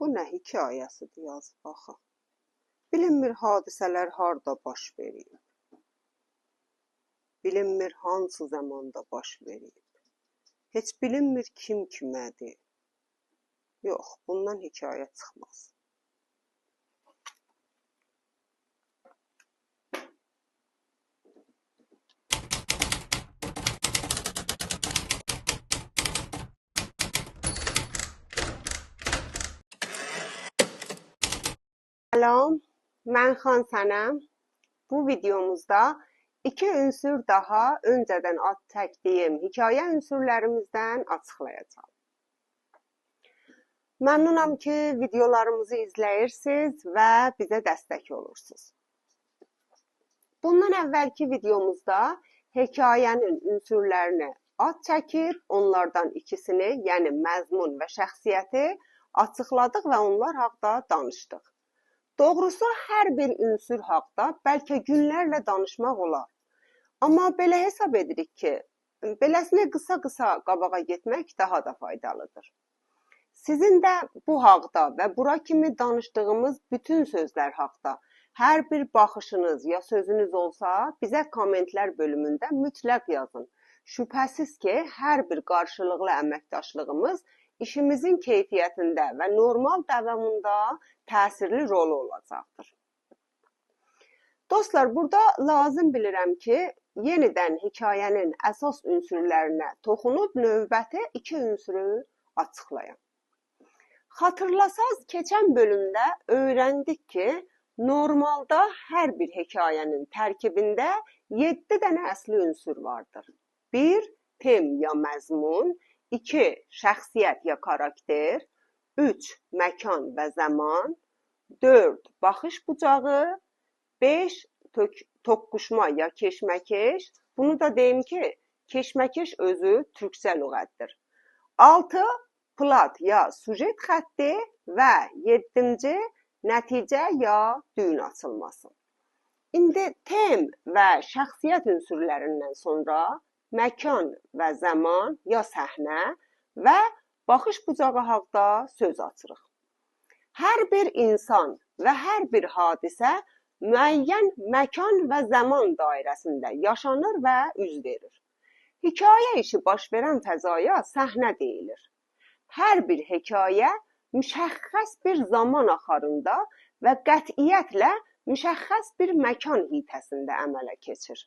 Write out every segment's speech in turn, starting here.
Bu nə hekayəsidir yazıb axı. Bilinmir hadisələr harda baş verib. Bilinmir hansı zamanda baş verib. Heç bilinmir kim kimədir. Yox, bundan hekayə çıxmaz. Salam, mən Xan Sənəm. Bu videomuzda iki ünsür daha öncədən ad çəkdiyim hekayə ünsürlərimizdən açıqlayacağım. Məmnunam ki, videolarımızı izləyirsiniz və bizə dəstək olursunuz. Bundan əvvəlki videomuzda hekayənin ünsürlərini ad çəkib, onlardan ikisini, yəni məzmun və şəxsiyyəti açıqladıq və onlar haqqında danışdıq. Doğrusu, hər bir ünsür haqda bəlkə günlərlə danışmaq olar. Amma belə hesab edirik ki, beləsini qısa-qısa qabağa getmək daha da faydalıdır. Sizin də bu haqda və bura kimi danışdığımız bütün sözlər haqda hər bir baxışınız ya sözünüz olsa, bizə kommentlər bölümündə mütləq yazın. Şübhəsiz ki, hər bir qarşılıqlı əməkdaşlığımız işimizin keyfiyyətində və normal davamında təsirli rolu olacaqdır. Dostlar, burada lazım bilirəm ki, yenidən hekayənin əsas ünsürlərinə toxunub növbəti iki ünsürü açıqlayam. Xatırlasaz, keçən bölümdə öyrəndik ki, normalda hər bir hekayənin tərkibində 7 dənə əsli ünsür vardır. 1. Tem ya məzmun, 2. Şəxsiyyət ya karakter, 3. Məkan və zaman, 4. Baxış bucağı, 5. Toqquşma ya keşməkeş, bunu da deyim ki, keşməkeş özü türkcə lüğətdir. 6. Plat ya sujet xətti və 7. Nəticə ya düyün açılması. İndi tem və şəxsiyyət ünsürlərindən sonra məkan və zaman ya səhnə və baxış bucağı haqda söz açırıq. Hər bir insan və hər bir hadisə müəyyən məkan və zaman dairəsində yaşanır və üz verir. Hekayə işi baş verən fəzaya səhnə deyilir. Hər bir hekayə müşəxxəs bir zaman axarında və qətiyyətlə müşəxxəs bir məkan hitəsində əmələ keçir.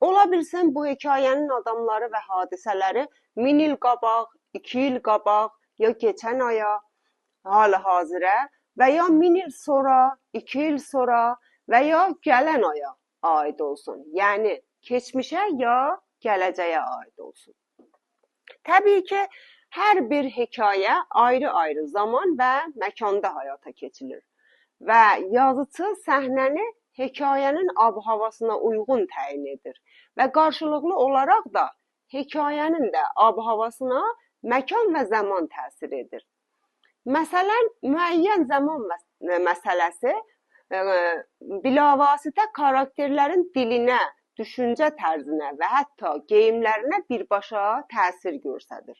Ola bilsin, bu hekayənin adamları və hadisələri 1000 il qabaq, 2 il qabaq, ya keçən aya, hal-hazirə və ya 1000 il sonra, 2 il sonra və ya gələn aya aid olsun. Yəni, keçmişə ya gələcəyə aid olsun. Təbii ki, hər bir hekayə ayrı-ayrı zaman və məkanda həyata keçirir və yazıcı səhnəni hekayənin ab-havasına uyğun təyin edir və qarşılıqlı olaraq da hekayənin də ab-havasına məkan və zaman təsir edir. Məsələn, müəyyən zaman məsələsi bilavasitə karakterlərin dilinə, düşüncə tərzinə və hətta geyimlərinə birbaşa təsir göstərir.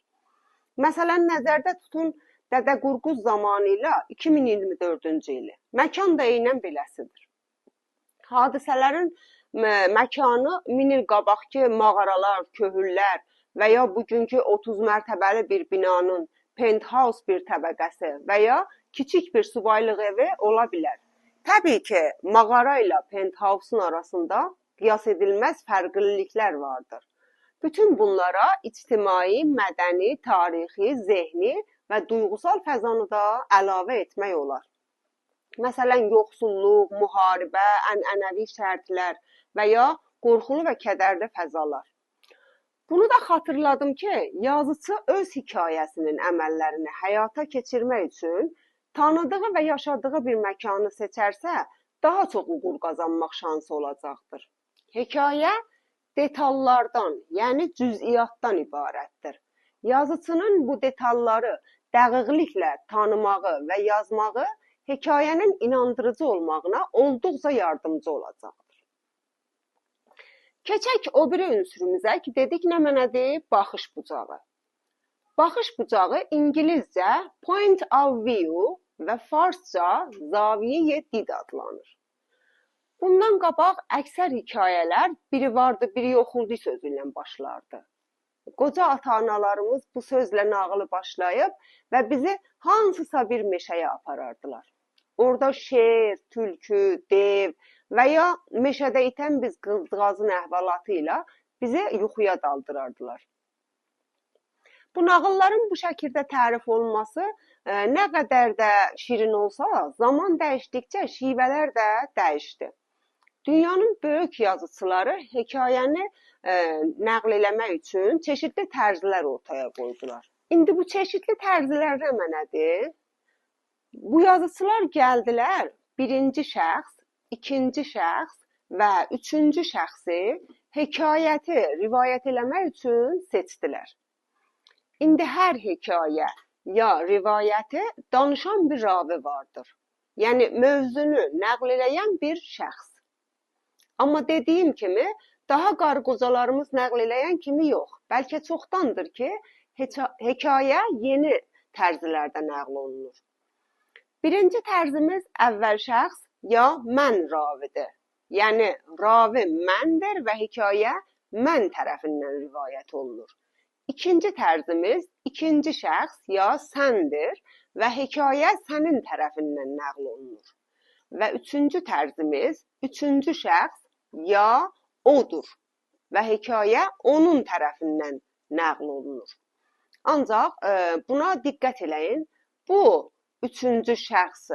Məsələn, nəzərdə tutun Dədə Qorqud zamanı ilə 2024-cü ili. Məkan da eynən beləsidir. Hadisələrin məkanı 1000 il qabaqki mağaralar, köhürlər və ya bugünkü 30 mərtəbəli bir binanın penthouse bir təbəqəsi və ya kiçik bir subaylıq evi ola bilər. Təbii ki, mağara ilə penthouse'un arasında qiyas edilməz fərqliliklər vardır. Bütün bunlara ictimai, mədəni, tarixi, zehni və duyğusal fəzanı da əlavə etmək olar. Məsələn, yoxsulluq, müharibə, ənənəvi şərtlər və ya qorxulu və kədərli fəzalar. Bunu da xatırladım ki, yazıcı öz hekayəsinin əməllərini həyata keçirmək üçün tanıdığı və yaşadığı bir məkanı seçərsə, daha çox uğur qazanmaq şansı olacaqdır. Hekayə detallardan, yəni cüz'iyyatdan ibarətdir. Yazıcının bu detalları dəqiqliklə tanımağı və yazmağı hekayənin inandırıcı olmağına olduqca yardımcı olacaqdır. Keçək o biri ünsürümüzə ki, dedik nə mənədir? Baxış bucağı. Baxış bucağı İngiliscə point of view və farsca Zaviyə Did adlanır. Bundan qabaq əksər hekayələr biri vardı, biri yoxuldu sözü ilə başlardı. Qoca ata-analarımız bu sözlə nağılı başlayıb və bizi hansısa bir meşəyə aparardılar. Orada şer, tülkü, dev və ya meşədə itən biz qızcığazın əhvalatı ilə bizi yuxuya daldırardılar. Bu nağılların bu şəkildə tərif olunması nə qədər də şirin olsa, zaman dəyişdikcə şivələr də dəyişdi. Dünyanın böyük yazıçıları hekayəni nəql eləmək üçün çeşidli tərzlər ortaya qoydular. İndi bu çeşidli tərzlərdən nədir? Bu yazıçılar gəldilər, birinci şəxs, ikinci şəxs və üçüncü şəxsi hekayəti rivayət eləmək üçün seçdilər. İndi hər hekayə ya rivayəti danışan bir ravi vardır. Yəni mövzunu nəql eləyən bir şəxs. Amma dediyim kimi, daha qarqocalarımız nəql eləyən kimi yox. Bəlkə çoxdandır ki, hekayə yeni tərzlərdə nəql olunur. Birinci tərzimiz əvvəl şəxs ya mən ravidir. Yəni, ravi məndir və hekayə mən tərəfindən rivayət olunur. İkinci tərzimiz ikinci şəxs ya səndir və hekayə sənin tərəfindən nəql olunur. Və üçüncü tərzimiz üçüncü şəxs ya odur və hekayə onun tərəfindən nəql olunur. Ancaq buna diqqət eləyin, bu üçüncü şəxs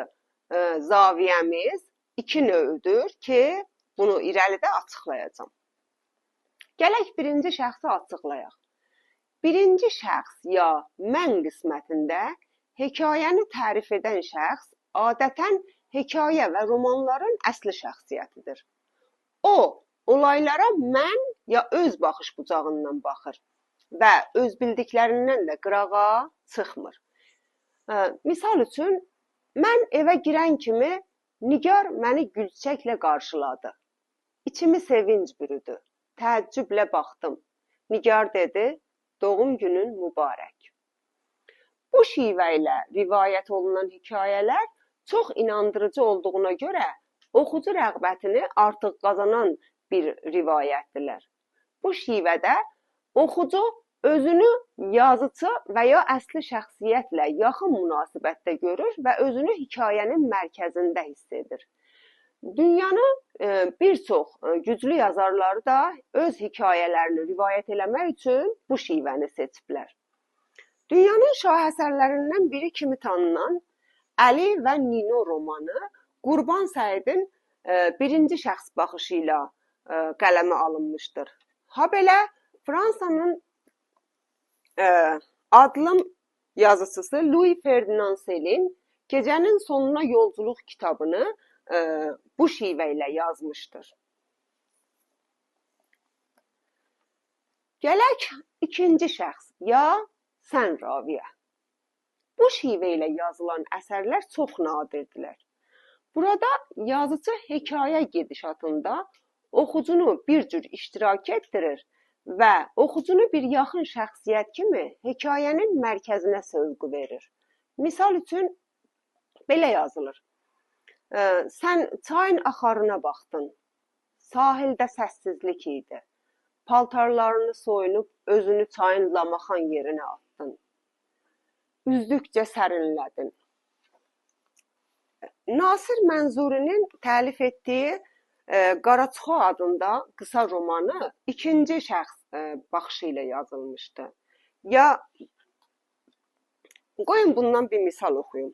zaviyəmiz iki növdür ki, bunu irəlidə açıqlayacağım. Gələk birinci şəxsi açıqlayaq. Birinci şəxs ya mən qismətində hekayəni tərif edən şəxs adətən hekayə və romanların əsli şəxsiyyətidir. O, olaylara mən ya öz baxış bucağından baxır və öz bildiklərindən də qırağa çıxmır. Misal üçün, mən evə girən kimi Nigar məni gülçəklə qarşıladı. İçimi sevinc bürüdü. Təəccüblə baxdım. Nigar dedi, doğum günün mübarək. Bu şivə ilə rivayət olunan hekayələr çox inandırıcı olduğuna görə oxucu rəğbətini artıq qazanan bir rivayətdirlər. Bu şivədə oxucu özünü yazıcı və ya əsli şəxsiyyətlə yaxın münasibətdə görür və özünü hekayənin mərkəzində hiss edir. Dünyanın bir çox güclü yazarları da öz hekayələrini rivayət eləmək üçün bu şivəni seçiblər. Dünyanın şahəsərlərindən biri kimi tanınan Əli və Nino romanı Qurban Səidin birinci şəxs baxışı ilə qələmə alınmışdır. Habelə Fransanın adlı yazıçısı Louis Ferdinand Selin Gecənin sonuna yolculuq kitabını bu şivə ilə yazmışdır. Gələk ikinci şəxs ya sən raviyə. Bu şivə ilə yazılan əsərlər çox nadirdirlər. Burada yazıcı hekayə gedişatında oxucunu bir cür iştirak etdirir və oxucunu bir yaxın şəxsiyyət kimi hekayənin mərkəzinə sövqü verir. Misal üçün, belə yazılır. Sən çayın axarına baxdın, sahildə səssizlik idi. Paltarlarını soyunub özünü çayın lamaxan yerinə atdın. Üzdükcə sərinlədin. Nasir Mənzurinin təlif etdiyi Qaraçıxa adında qısa romanı ikinci şəxs baxışı ilə yazılmışdı. Ya qoyun bundan bir misal oxuyum.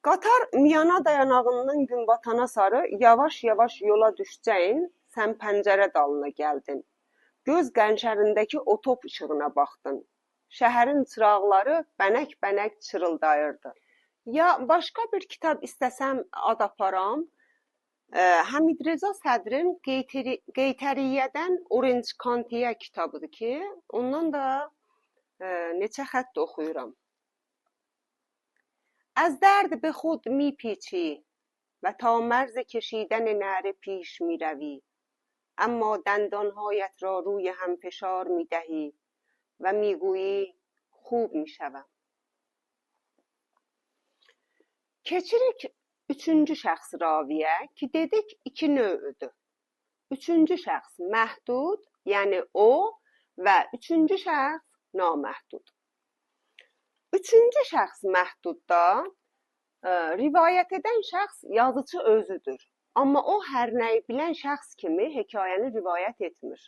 Qatar Miyana dayanağından gün batana sarı yavaş-yavaş yola düşcəyin, sən pəncərə dalına gəldin. Göz qənşərindəki otop işığına baxdın. Şəhərin çıraqları bənək-bənək çırıldayırdı. Ya başqa bir kitab istəsəm ad aparam. Həmid Reza Sədrin Qeytəriyyədən Orange County-yə kitabıdır ki, ondan da neçə xətt oxuyuram. از درد به خود می پیچی و تا مرز کشیدن نعره پیش می روی اما دندانهایت را روی هم فشار می دهی و می گویی خوب می شوم. Keçirik üçüncü şəxs raviyə ki, dedik iki növüdür. Üçüncü şəxs məhdud, yəni o və üçüncü şəxs naməhdud. Üçüncü şəxs məhdudda rivayət edən şəxs yazıcı özüdür. Amma o hər nəyi bilən şəxs kimi hekayəni rivayət etmir.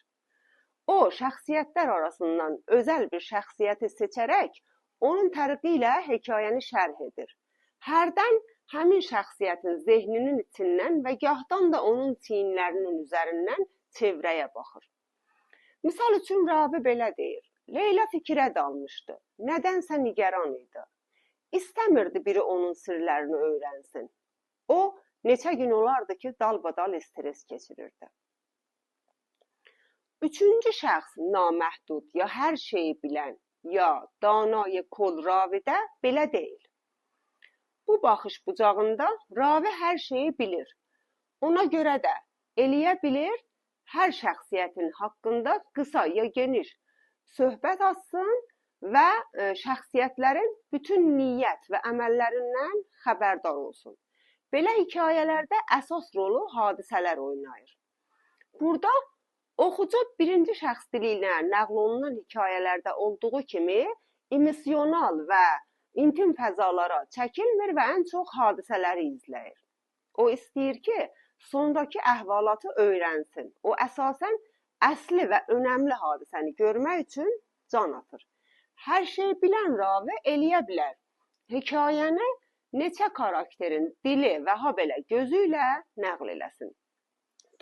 O, şəxsiyyətlər arasından özəl bir şəxsiyyəti seçərək onun tərqi ilə hekayəni şərh edir. Hərdən həmin şəxsiyyətin zehninin içindən və gahdan da onun çiyinlərinin üzərindən çevrəyə baxır. Misal üçün, ravi belə deyir: Leyla fikrə dalmışdı, nədənsə nigaran idi. İstəmirdi biri onun sirlərini öyrənsin. O, neçə gün olardı ki, dalbadal stres keçirirdi. Üçüncü şəxs naməhdud, ya hər şeyi bilən, ya danayı kol ravidə belə deyil. Bu baxış bucağında ravi hər şeyi bilir. Ona görə də eləyə bilir, hər şəxsiyyətin haqqında qısa ya geniş söhbət açsın və şəxsiyyətlərin bütün niyyət və əməllərindən xəbərdar olsun. Belə hekayələrdə əsas rolu hadisələr oynayır. Burada oxucu birinci şəxs dili ilə nəql olunan hekayələrdə olduğu kimi emosional və intim fəzalara çəkilmir və ən çox hadisələri izləyir. O istəyir ki, sondakı əhvalatı öyrənsin. O əsasən əsli və önəmli hadisəni görmək üçün can atır. Hər şey bilən ravi eləyə bilər. Hekayəni neçə karakterin dili və habelə gözü ilə nəql eləsin.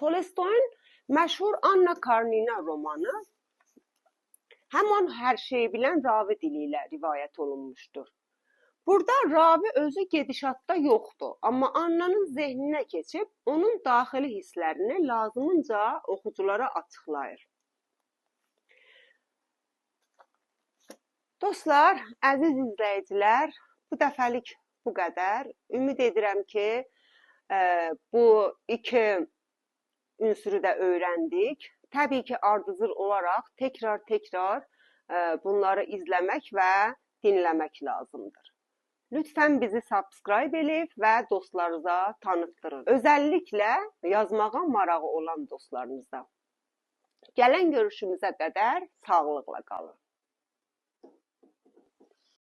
Tolstoyun məşhur Anna Karenina romanı həman hər şeyi bilən ravi dili ilə rivayət olunmuşdur. Burada ravi özü gedişatda yoxdur, amma Annanın zehninə keçib onun daxili hisslərini lazımınca oxuculara açıqlayır. Dostlar, əziz izləyicilər, bu dəfəlik bu qədər. Ümid edirəm ki, bu iki ünsürü də öyrəndik. Təbii ki, ardıcıl olaraq təkrar bunları izləmək və dinləmək lazımdır. Lütfən bizi subscribe edib və dostlarınıza tanıtdırın. Özəlliklə yazmağa marağı olan dostlarınıza. Gələn görüşümüzə qədər sağlıqla qalın.